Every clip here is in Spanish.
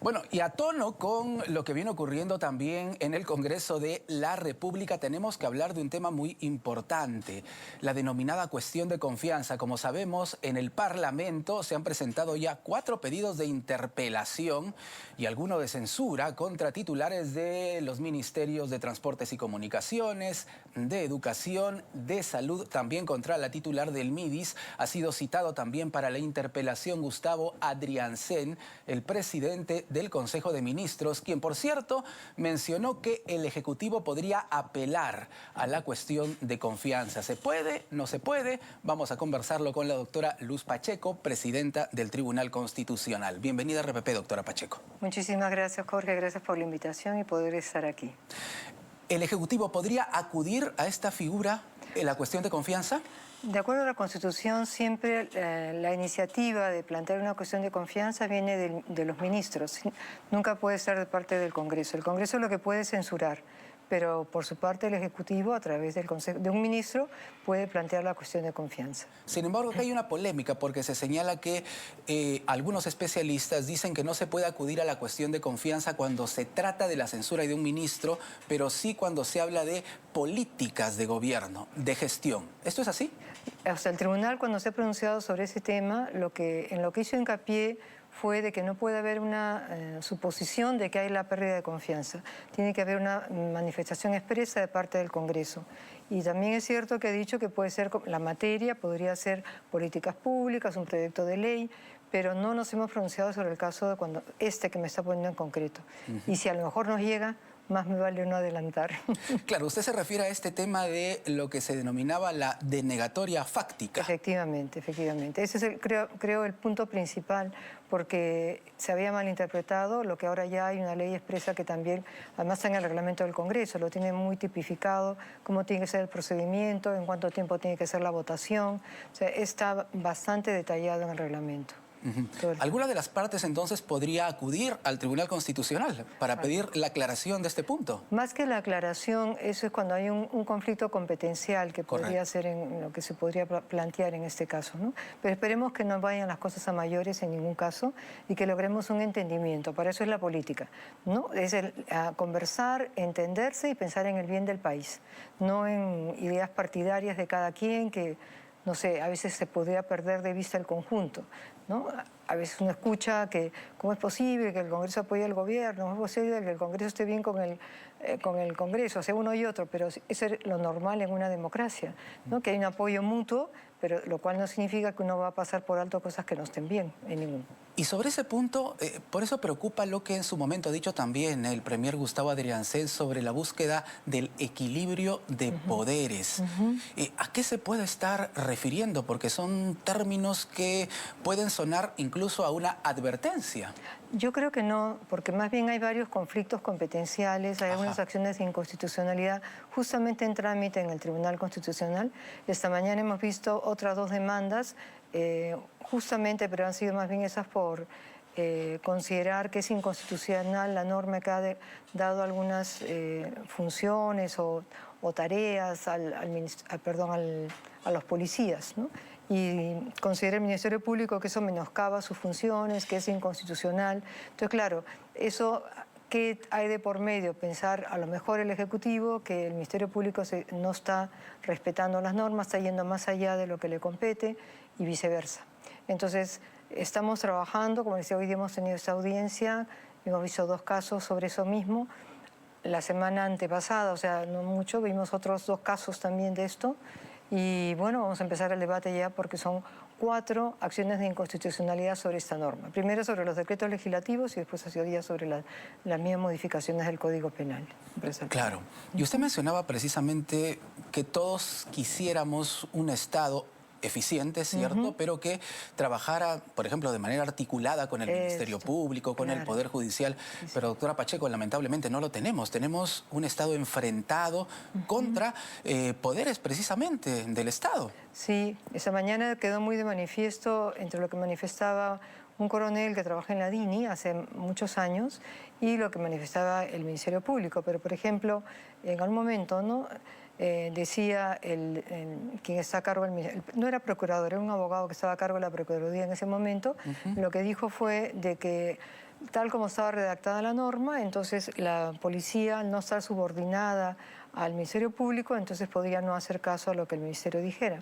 Bueno, y a tono con lo que viene ocurriendo también en el Congreso de la República, tenemos que hablar de un tema muy importante, la denominada cuestión de confianza. Como sabemos, en el Parlamento se han presentado ya 4 pedidos de interpelación y alguno de censura contra titulares de los ministerios de Transportes y Comunicaciones, de Educación, de Salud, también contra la titular del MIDIS. Ha sido citado también para la interpelación Gustavo Adriancén, el presidente del Consejo de Ministros, quien, por cierto, mencionó que el Ejecutivo podría apelar a la cuestión de confianza. ¿Se puede? ¿No se puede? Vamos a conversarlo con la doctora Luz Pacheco, presidenta del Tribunal Constitucional. Bienvenida a RPP, doctora Pacheco. Muchísimas gracias, Jorge. Gracias por la invitación y poder estar aquí. ¿El Ejecutivo podría acudir a esta figura en la cuestión de confianza? De acuerdo a la Constitución, siempre la iniciativa de plantear una cuestión de confianza viene de los ministros. Nunca puede ser de parte del Congreso. El Congreso lo que puede es censurar, pero por su parte el Ejecutivo, a través del Consejo, de un ministro, puede plantear la cuestión de confianza. Sin embargo, que hay una polémica porque se señala que algunos especialistas dicen que no se puede acudir a la cuestión de confianza cuando se trata de la censura y de un ministro, pero sí cuando se habla de políticas de gobierno, de gestión. ¿Esto es así? O sea, el tribunal, cuando se ha pronunciado sobre ese tema, en lo que hizo hincapié fue de que no puede haber una suposición de que hay la pérdida de confianza. Tiene que haber una manifestación expresa de parte del Congreso. Y también es cierto que ha dicho que puede ser, la materia podría ser políticas públicas, un proyecto de ley, pero no nos hemos pronunciado sobre el caso de que me está poniendo en concreto. Y si a lo mejor nos llega, más me vale no adelantar. Claro, usted se refiere a este tema de lo que se denominaba la denegatoria fáctica. Efectivamente, efectivamente. Ese es, creo, el punto principal, porque se había malinterpretado lo que ahora ya hay una ley expresa que también, además está en el reglamento del Congreso, lo tiene muy tipificado, cómo tiene que ser el procedimiento, en cuánto tiempo tiene que ser la votación. O sea, está bastante detallado en el reglamento. ¿Alguna de las partes entonces podría acudir al Tribunal Constitucional para pedir la aclaración de este punto? Más que la aclaración, eso es cuando hay un conflicto competencial que podría ser en lo que se podría plantear en este caso, ¿no? Pero esperemos que no vayan las cosas a mayores en ningún caso y que logremos un entendimiento. Para eso es la política, ¿no? Es conversar, entenderse y pensar en el bien del país, no en ideas partidarias de cada quien que, no sé, a veces se podría perder de vista el conjunto, ¿no? A veces uno escucha que cómo es posible que el Congreso apoye al gobierno, cómo es posible que el Congreso esté bien con el Congreso, o sea, uno y otro, pero eso es lo normal en una democracia, ¿no? Que hay un apoyo mutuo, pero lo cual no significa que uno va a pasar por alto cosas que no estén bien en ningún. Y sobre ese punto, por eso preocupa lo que en su momento ha dicho también el premier Gustavo Adriancén sobre la búsqueda del equilibrio de poderes. ¿A qué se puede estar refiriendo? Porque son términos que pueden sonar incluso a una advertencia. Yo creo que no, porque más bien hay varios conflictos competenciales, hay algunas acciones de inconstitucionalidad justamente en trámite en el Tribunal Constitucional. Esta mañana hemos visto otras 2 demandas, justamente, pero han sido más bien esas por considerar que es inconstitucional la norma que ha dado algunas funciones o tareas a los policías, ¿no? Y considera el Ministerio Público que eso menoscaba sus funciones, que es inconstitucional. Entonces, claro, eso, ¿qué hay de por medio? Pensar a lo mejor el Ejecutivo que el Ministerio Público no está respetando las normas, está yendo más allá de lo que le compete y viceversa. Entonces, estamos trabajando, como decía, hoy día hemos tenido esta audiencia, hemos visto 2 casos sobre eso mismo. La semana antepasada, o sea, no mucho, vimos otros 2 casos también de esto. Y bueno, vamos a empezar el debate ya porque son 4 acciones de inconstitucionalidad sobre esta norma. Primero sobre los decretos legislativos y después hacia día sobre las mismas modificaciones del Código Penal. Claro. Y usted mencionaba precisamente que todos quisiéramos un Estado eficiente, ¿cierto? Pero que trabajara, por ejemplo, de manera articulada con el Ministerio Público, con el Poder Judicial. Pero, doctora Pacheco, lamentablemente no lo tenemos. Tenemos un Estado enfrentado contra poderes precisamente del Estado. Sí, esa mañana quedó muy de manifiesto entre lo que manifestaba un coronel que trabaja en la DINI hace muchos años y lo que manifestaba el Ministerio Público. Pero, por ejemplo, en algún momento, ¿no? Decía quien está a cargo, no era procurador, era un abogado que estaba a cargo de la Procuraduría en ese momento, lo que dijo fue de que tal como estaba redactada la norma, entonces la policía, al no estar subordinada al Ministerio Público, entonces podía no hacer caso a lo que el Ministerio dijera.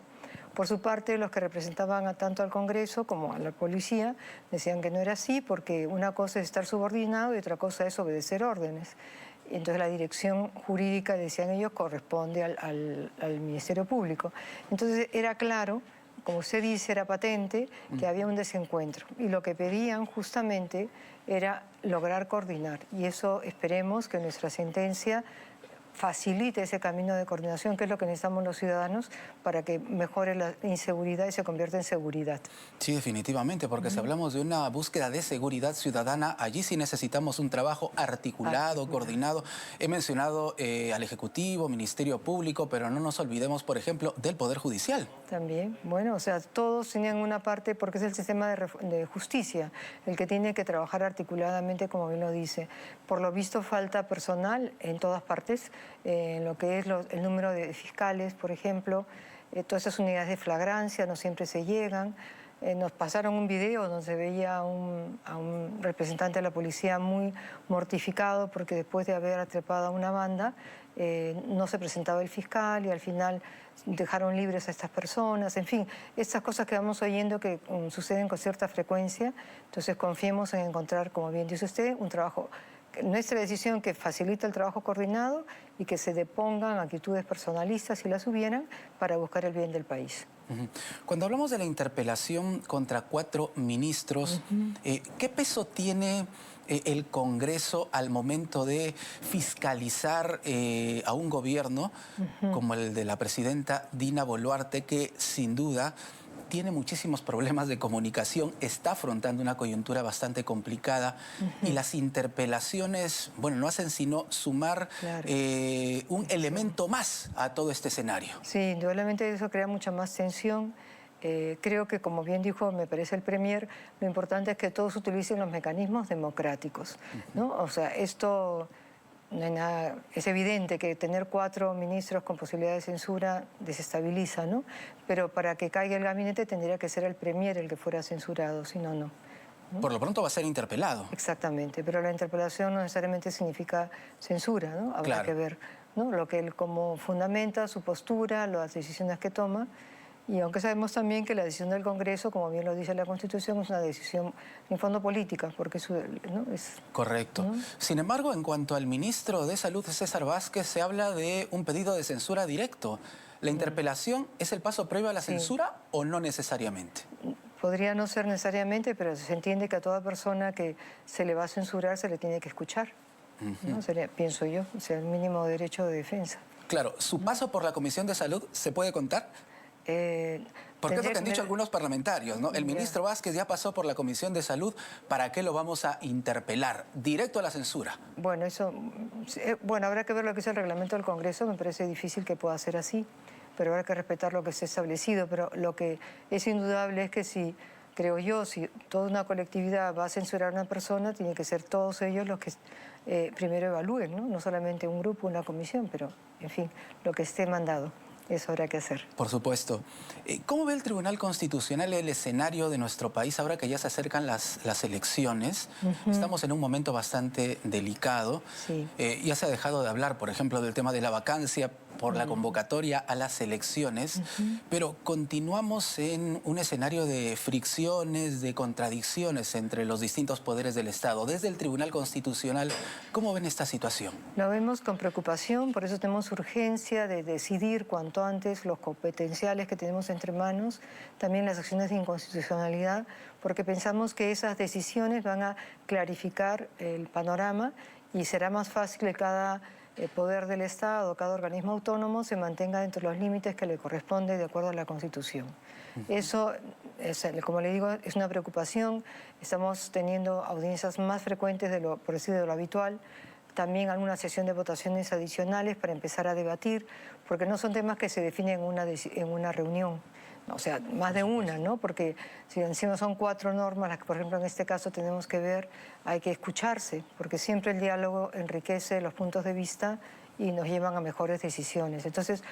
Por su parte, los que representaban tanto al Congreso como a la policía decían que no era así, porque una cosa es estar subordinado y otra cosa es obedecer órdenes. Entonces la dirección jurídica, decían ellos, corresponde al Ministerio Público. Entonces era claro, como usted dice, era patente, que había un desencuentro. Y lo que pedían justamente era lograr coordinar. Y eso esperemos que nuestra sentencia facilite ese camino de coordinación, que es lo que necesitamos los ciudadanos para que mejore la inseguridad y se convierta en seguridad. Sí, definitivamente, porque si hablamos de una búsqueda de seguridad ciudadana, allí sí necesitamos un trabajo articulado, coordinado. He mencionado al Ejecutivo, Ministerio Público, pero no nos olvidemos, por ejemplo, del Poder Judicial. También, bueno, o sea, todos tenían una parte, porque es el sistema de justicia, el que tiene que trabajar articuladamente, como bien lo dice. Por lo visto falta personal en todas partes, en lo que es el número de fiscales, por ejemplo, todas esas unidades de flagrancia no siempre se llegan. Nos pasaron un video donde se veía a un representante de la policía muy mortificado porque después de haber atrapado a una banda no se presentaba el fiscal y al final dejaron libres a estas personas. En fin, estas cosas que vamos oyendo que suceden con cierta frecuencia, entonces confiemos en encontrar, como bien dice usted, un trabajo, nuestra decisión que facilita el trabajo coordinado y que se depongan actitudes personalistas si las hubieran para buscar el bien del país. Cuando hablamos de la interpelación contra 4 ministros, ¿qué peso tiene el Congreso al momento de fiscalizar a un gobierno como el de la presidenta Dina Boluarte, que sin duda tiene muchísimos problemas de comunicación, está afrontando una coyuntura bastante complicada y las interpelaciones, bueno, no hacen sino sumar un elemento más a todo este escenario? Sí, indudablemente eso crea mucha más tensión. Creo que, como bien dijo, me parece el Premier, lo importante es que todos utilicen los mecanismos democráticos, ¿no? O sea, esto... No hay nada, es evidente que tener 4 ministros con posibilidad de censura desestabiliza, ¿no? Pero para que caiga el gabinete tendría que ser el Premier el que fuera censurado, si no, no. Por lo pronto va a ser interpelado. Exactamente, pero la interpelación no necesariamente significa censura, ¿no? Habrá que ver, ¿no? Lo que él como fundamenta, su postura, las decisiones que toma. Y aunque sabemos también que la decisión del Congreso, como bien lo dice la Constitución, es una decisión en fondo política, porque eso, ¿no? es... Correcto. ¿no? Sin embargo, en cuanto al ministro de Salud, César Vázquez, se habla de un pedido de censura directo. ¿La interpelación es el paso previo a la censura o no necesariamente? Podría no ser necesariamente, pero se entiende que a toda persona que se le va a censurar se le tiene que escuchar. ¿No? Sería, pienso yo, o sea, el mínimo derecho de defensa. Claro, ¿su paso por la Comisión de Salud se puede contar? Porque es lo que han dicho algunos parlamentarios, ¿no? El ministro Vázquez ya pasó por la Comisión de Salud, ¿para qué lo vamos a interpelar? Directo a la censura. Bueno, eso, bueno, habrá que ver lo que es el reglamento del Congreso, me parece difícil que pueda ser así, pero habrá que respetar lo que esté establecido, pero lo que es indudable es que si, creo yo, si toda una colectividad va a censurar a una persona, tiene que ser todos ellos los que primero evalúen, ¿no? No solamente un grupo, una comisión, pero, en fin, lo que esté mandado. Eso habrá que hacer. Por supuesto. ¿Cómo ve el Tribunal Constitucional el escenario de nuestro país ahora que ya se acercan las elecciones? Estamos en un momento bastante delicado. Sí. Ya se ha dejado de hablar, por ejemplo, del tema de la vacancia por la convocatoria a las elecciones, pero continuamos en un escenario de fricciones, de contradicciones entre los distintos poderes del Estado. Desde el Tribunal Constitucional, ¿cómo ven esta situación? Lo vemos con preocupación, por eso tenemos urgencia de decidir cuanto antes los competenciales que tenemos entre manos, también las acciones de inconstitucionalidad, porque pensamos que esas decisiones van a clarificar el panorama y será más fácil que cada poder del Estado, cada organismo autónomo se mantenga dentro de los límites que le corresponde de acuerdo a la Constitución. Eso, como le digo, es una preocupación. Estamos teniendo audiencias más frecuentes de lo, por decir, de lo habitual. También alguna sesión de votaciones adicionales para empezar a debatir, porque no son temas que se definen en una reunión. O sea, más de una, ¿no? Porque si encima son 4 normas, las que por ejemplo en este caso tenemos que ver, hay que escucharse, porque siempre el diálogo enriquece los puntos de vista y nos llevan a mejores decisiones. Entonces,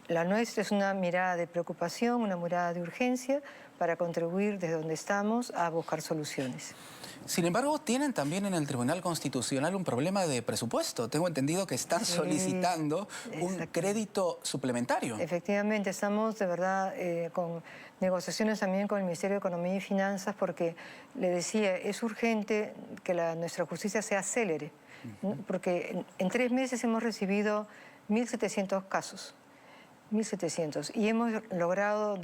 la nuestra es una mirada de preocupación, una mirada de urgencia para contribuir desde donde estamos a buscar soluciones. Sin embargo, tienen también en el Tribunal Constitucional un problema de presupuesto. Tengo entendido que están solicitando un crédito suplementario. Efectivamente, estamos de verdad con negociaciones también con el Ministerio de Economía y Finanzas porque, le decía, es urgente que nuestra justicia sea célere, ¿no? Porque en 3 meses hemos recibido 1.700 casos. 1.700 y hemos logrado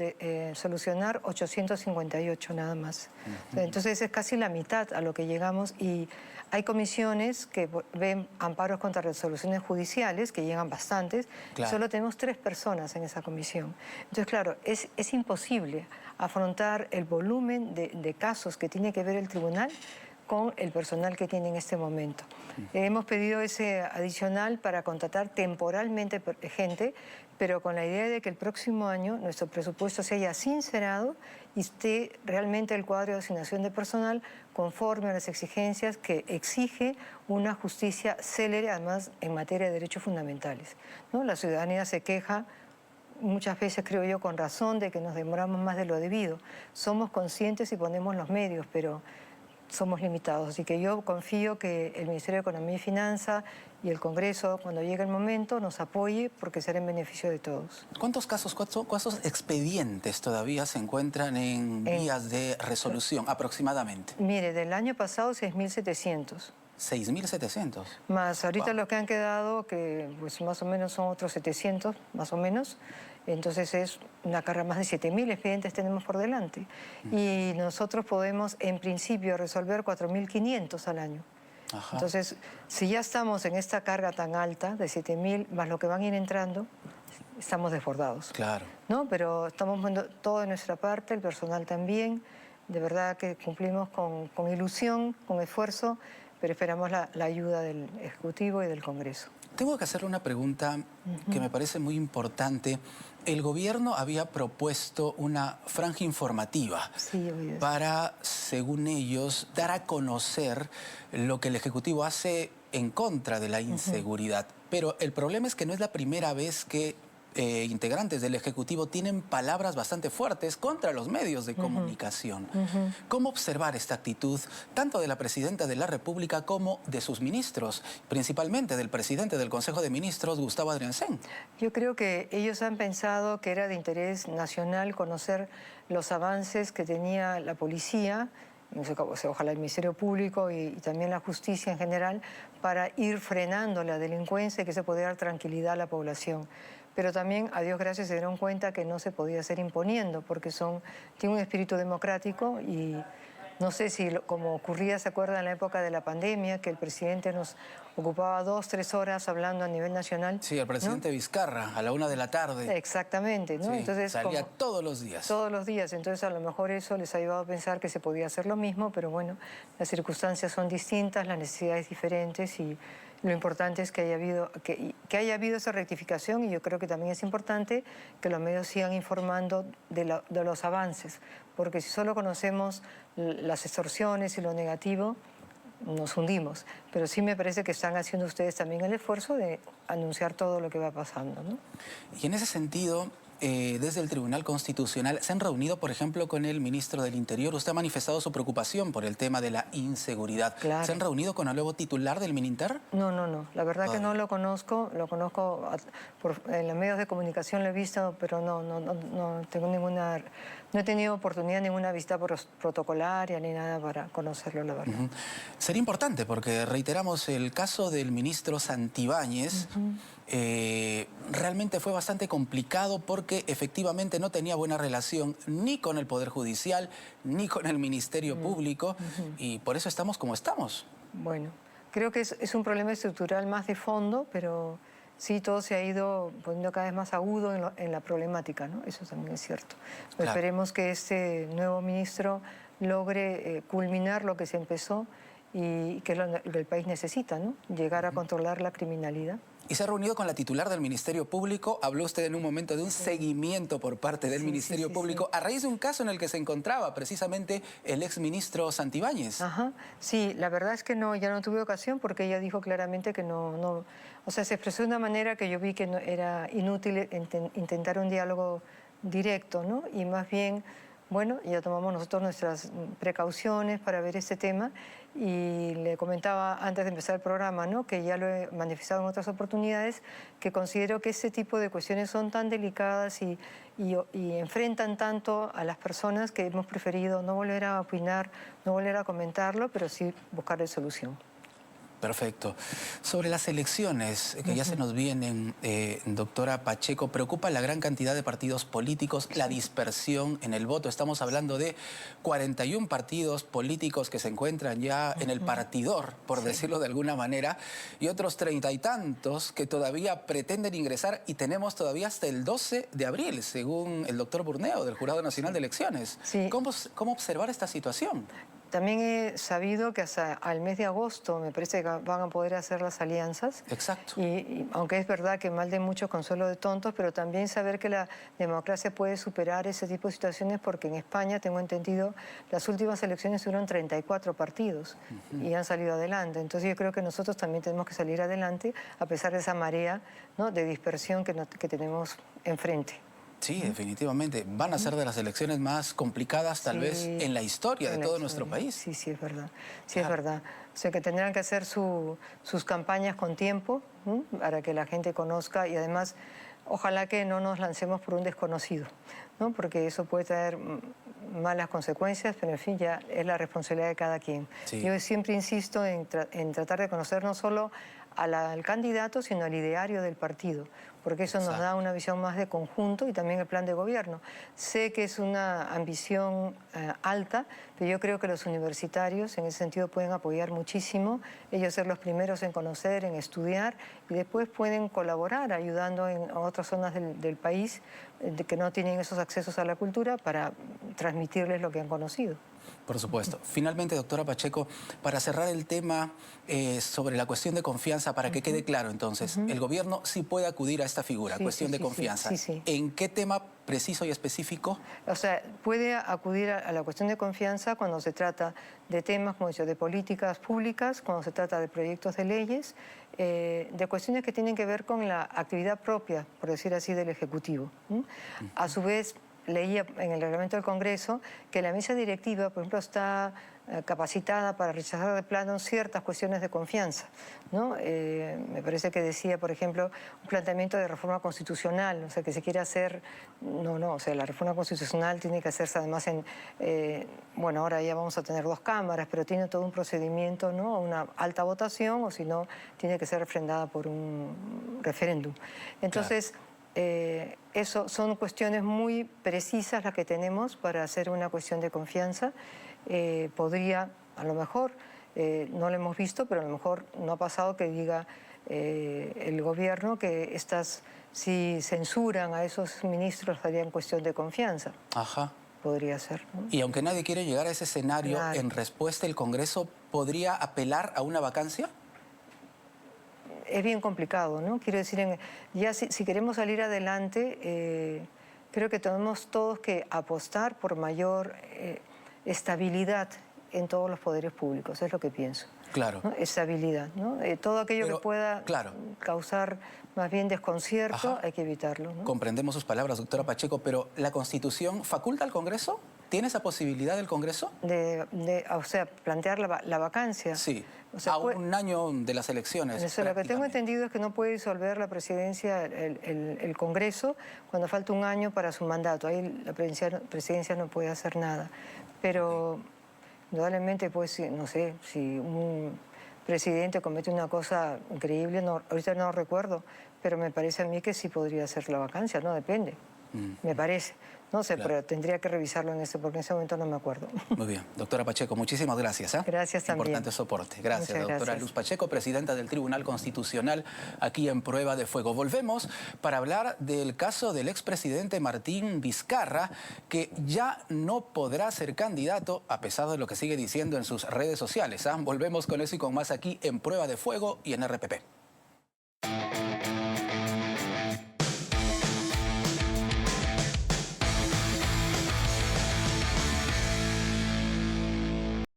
solucionar 858 nada más. Entonces es casi la mitad a lo que llegamos y hay comisiones que ven amparos contra resoluciones judiciales, que llegan bastantes, claro. Solo tenemos 3 personas en esa comisión. Entonces, claro, es imposible afrontar el volumen de casos que tiene que ver el tribunal con el personal que tiene en este momento. Hemos pedido ese adicional para contratar temporalmente gente, pero con la idea de que el próximo año nuestro presupuesto se haya sincerado y esté realmente el cuadro de asignación de personal conforme a las exigencias que exige una justicia célere, además en materia de derechos fundamentales, ¿no? La ciudadanía se queja muchas veces, creo yo, con razón, de que nos demoramos más de lo debido. Somos conscientes y ponemos los medios, pero somos limitados. Así que yo confío que el Ministerio de Economía y Finanzas y el Congreso, cuando llegue el momento, nos apoye porque será en beneficio de todos. ¿Cuántos cuántos expedientes todavía se encuentran en vías de resolución aproximadamente? Mire, del año pasado 6.700. 6.700. Más ahorita lo que han quedado, que pues más o menos son otros 700, más o menos. Entonces es una carga, más de 7.000 expedientes tenemos por delante. Y nosotros podemos, en principio, resolver 4.500 al año. Ajá. Entonces, si ya estamos en esta carga tan alta de 7.000, más lo que van a ir entrando, estamos desbordados. Claro. ¿No? Pero estamos poniendo todo de nuestra parte, el personal también. De verdad que cumplimos con ilusión, con esfuerzo, pero esperamos la ayuda del Ejecutivo y del Congreso. Tengo que hacer una pregunta que me parece muy importante. El gobierno había propuesto una franja informativa para, según ellos, dar a conocer lo que el Ejecutivo hace en contra de la inseguridad. Pero el problema es que no es la primera vez que integrantes del Ejecutivo tienen palabras bastante fuertes contra los medios de comunicación. ¿Cómo observar esta actitud tanto de la Presidenta de la República como de sus ministros, principalmente del Presidente del Consejo de Ministros, Gustavo Adriancén? Yo creo que ellos han pensado que era de interés nacional conocer los avances que tenía la policía, ojalá el Ministerio Público y también la justicia en general, para ir frenando la delincuencia y que se pudiera dar tranquilidad a la población. Pero también, a Dios gracias, se dieron cuenta que no se podía hacer imponiendo, porque tiene un espíritu democrático y no sé si, como ocurría, ¿se acuerdan en la época de la pandemia, que el presidente nos ocupaba 2 o 3 horas hablando a nivel nacional? Sí, el presidente, ¿no? Vizcarra, a la 1 de la tarde. Exactamente, ¿no? Sí, entonces, salía todos los días. Todos los días, entonces a lo mejor eso les ha ayudado a pensar que se podía hacer lo mismo, pero bueno, las circunstancias son distintas, las necesidades diferentes y lo importante es que haya habido esa rectificación y yo creo que también es importante que los medios sigan informando de los avances, porque si solo conocemos las extorsiones y lo negativo, nos hundimos. Pero sí me parece que están haciendo ustedes también el esfuerzo de anunciar todo lo que va pasando, ¿no? Y en ese sentido, desde el Tribunal Constitucional, ¿se han reunido, por ejemplo, con el ministro del Interior? Usted ha manifestado su preocupación por el tema de la inseguridad. Claro. ¿Se han reunido con el nuevo titular del Mininter? No. La verdad que no lo conozco. Lo conozco en los medios de comunicación, lo he visto, pero no tengo ninguna... No he tenido oportunidad, ninguna visita protocolaria ni nada para conocerlo, la verdad. Sería importante porque, reiteramos, el caso del ministro Santibáñez realmente fue bastante complicado porque efectivamente no tenía buena relación ni con el Poder Judicial ni con el Ministerio Público y por eso estamos como estamos. Bueno, creo que es un problema estructural más de fondo, pero... Sí, todo se ha ido poniendo cada vez más agudo en la problemática, ¿no? Eso también es cierto. Claro. Esperemos que este nuevo ministro logre culminar lo que se empezó y que es lo que el país necesita, ¿no? Llegar a controlar la criminalidad. Y se ha reunido con la titular del Ministerio Público. Habló usted en un momento de un seguimiento por parte del Ministerio Público a raíz de un caso en el que se encontraba precisamente el exministro Santibáñez. Ajá, sí, la verdad es que no, ya no tuve ocasión porque ella dijo claramente que no, o sea, se expresó de una manera que yo vi que no, era inútil intentar un diálogo directo, ¿no? Y más bien, bueno, ya tomamos nosotros nuestras precauciones para ver este tema y le comentaba antes de empezar el programa, ¿no? Que ya lo he manifestado en otras oportunidades, que considero que este tipo de cuestiones son tan delicadas y enfrentan tanto a las personas que hemos preferido no volver a opinar, no volver a comentarlo, pero sí buscarle solución. Perfecto. Sobre las elecciones que ya se nos vienen, doctora Pacheco, preocupa la gran cantidad de partidos políticos, la dispersión en el voto. Estamos hablando de 41 partidos políticos que se encuentran ya en el partidor, por decirlo de alguna manera, y otros 30 y tantos que todavía pretenden ingresar y tenemos todavía hasta el 12 de abril, según el doctor Burneo del Jurado Nacional de Elecciones. Sí. ¿Cómo observar esta situación? También he sabido que hasta al mes de agosto me parece que van a poder hacer las alianzas. Exacto. Y aunque es verdad que mal de mucho consuelo de tontos, pero también saber que la democracia puede superar ese tipo de situaciones, porque en España, tengo entendido, las últimas elecciones tuvieron 34 partidos y han salido adelante. Entonces yo creo que nosotros también tenemos que salir adelante a pesar de esa marea, ¿no?, de dispersión que tenemos enfrente. Sí, definitivamente. Van a ser de las elecciones más complicadas, tal vez, en la historia de todo nuestro país. Sí, sí, es verdad. Sí, es verdad. O sea, que tendrán que hacer sus campañas con tiempo, ¿no?, para que la gente conozca y además, ojalá que no nos lancemos por un desconocido, ¿no?, porque eso puede traer malas consecuencias, pero en fin, ya es la responsabilidad de cada quien. Sí. Yo siempre insisto en tratar de conocer no solo al candidato, sino al ideario del partido, porque eso nos da una visión más de conjunto y también el plan de gobierno. Sé que es una ambición alta, pero yo creo que los universitarios en ese sentido pueden apoyar muchísimo, ellos ser los primeros en conocer, en estudiar, y después pueden colaborar ayudando en otras zonas del país que no tienen esos accesos a la cultura para transmitirles lo que han conocido. Por supuesto. Finalmente, doctora Pacheco, para cerrar el tema sobre la cuestión de confianza, para que quede claro entonces, el gobierno sí puede acudir a esta figura, cuestión de confianza. ¿En qué tema preciso y específico? O sea, puede acudir a la cuestión de confianza cuando se trata de temas, como he dicho, de políticas públicas, cuando se trata de proyectos de leyes, de cuestiones que tienen que ver con la actividad propia, por decir así, del Ejecutivo. A su vez, leía en el reglamento del Congreso que la mesa directiva, por ejemplo, está capacitada para rechazar de plano ciertas cuestiones de confianza, ¿no? Me parece que decía, por ejemplo, un planteamiento de reforma constitucional, o sea, que se quiere hacer, o sea, la reforma constitucional tiene que hacerse además bueno, ahora ya vamos a tener 2 cámaras, pero tiene todo un procedimiento, ¿no?, una alta votación, o si no, tiene que ser refrendada por un referéndum. Entonces, eso son cuestiones muy precisas las que tenemos para hacer una cuestión de confianza. Podría, a lo mejor, no lo hemos visto, pero a lo mejor no ha pasado que diga el gobierno que si censuran a esos ministros harían cuestión de confianza. Ajá. Podría ser, ¿no? Y aunque nadie quiere llegar a ese escenario, en respuesta el Congreso podría apelar a una vacancia. Es bien complicado, ¿no? Quiero decir, ya si queremos salir adelante, creo que tenemos todos que apostar por mayor estabilidad en todos los poderes públicos, es lo que pienso. Claro. ¿No? Estabilidad, ¿no? Todo aquello que pueda causar más bien desconcierto, hay que evitarlo, ¿no? Comprendemos sus palabras, doctora Pacheco, pero ¿la Constitución faculta al Congreso? ¿Tiene esa posibilidad el Congreso? O sea, plantear la vacancia. Sí, o sea, a un año de las elecciones. Eso, lo que tengo entendido es que no puede disolver la presidencia, el Congreso, cuando falta un año para su mandato. Ahí la presidencia no puede hacer nada. Pero, indudablemente, pues, no sé, si un presidente comete una cosa increíble, ahorita no recuerdo, pero me parece a mí que sí podría ser la vacancia, ¿no? Depende, me parece. No sé, Claro. pero tendría que revisarlo porque en ese momento no me acuerdo. Muy bien. Doctora Pacheco, muchísimas gracias. Gracias también. Importante soporte. Gracias, Muchas doctora gracias. Luz Pacheco, presidenta del Tribunal Constitucional, aquí en Prueba de Fuego. Volvemos para hablar del caso del expresidente Martín Vizcarra, que ya no podrá ser candidato, a pesar de lo que sigue diciendo en sus redes sociales. Volvemos con eso y con más aquí en Prueba de Fuego y en RPP.